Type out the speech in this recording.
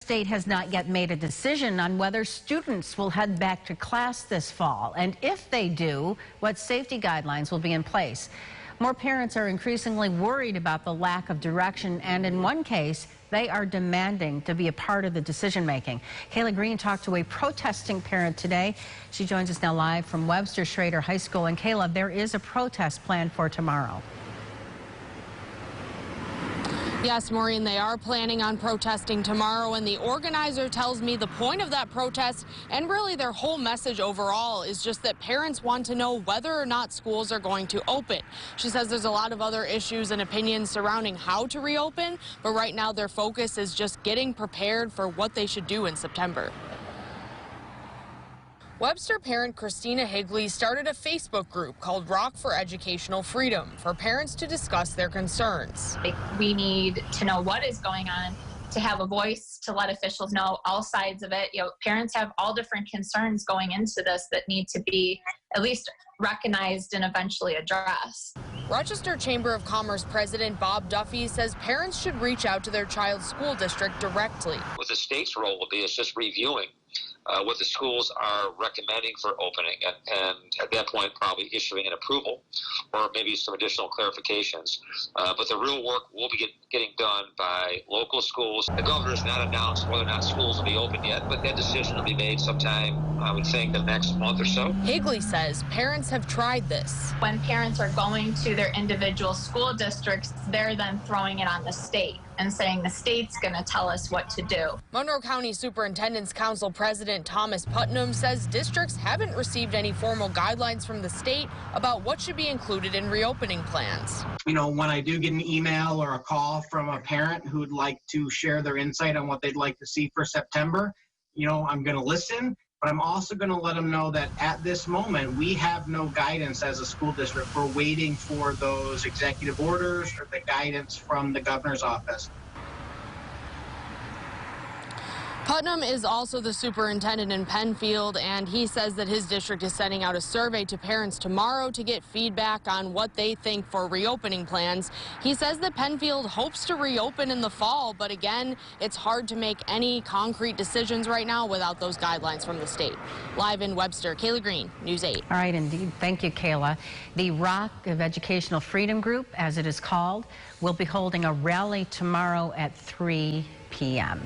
State has not yet made a decision on whether students will head back to class this fall, and if they do, what safety guidelines will be in place. More parents are increasingly worried about the lack of direction, and in one case, they are demanding to be a part of the decision-making. Kayla Green talked to a protesting parent today. She joins us now live from Webster Schrader High School. And Kayla, there is a protest planned for tomorrow. Yes, Maureen, they are planning on protesting tomorrow, and the organizer tells me the point of that protest and really their whole message overall is just that parents want to know whether or not schools are going to open. She says there's a lot of other issues and opinions surrounding how to reopen, but right now their focus is just getting prepared for what they should do in September. Webster parent Christina Higley started a Facebook group called Rock for Educational Freedom for parents to discuss their concerns. We need to know what is going on, to have a voice, to let officials know all sides of it. Parents have all different concerns going into this that need to be at least recognized and eventually addressed. Rochester Chamber of Commerce President Bob Duffy says parents should reach out to their child's school district directly. What the state's role will be is just reviewing what the schools are recommending for opening, and at that point probably issuing an approval or maybe some additional clarifications. But the real work will be getting done by local schools. The governor has not announced whether or not schools will be open yet, but that decision will be made sometime, I would think, the next month or so. Higley says parents have tried this. When parents are going to their individual school districts, they're then throwing it on the state and saying the state's going to tell us what to do. Monroe County Superintendent's Council President Thomas Putnam says districts haven't received any formal guidelines from the state about what should be included in reopening plans. When I do get an email or a call from a parent who would like to share their insight on what they'd like to see for September, I'm going to listen. But I'm also going to let them know that at this moment, we have no guidance as a school district. We're waiting for those executive orders or the guidance from the governor's office. Putnam is also the superintendent in Penfield, and he says that his district is sending out a survey to parents tomorrow to get feedback on what they think for reopening plans. He says that Penfield hopes to reopen in the fall, but again, it's hard to make any concrete decisions right now without those guidelines from the state. Live in Webster, Kayla Green, News 8. All right, indeed. Thank you, Kayla. The Rock of Educational Freedom Group, as it is called, will be holding a rally tomorrow at 3 p.m.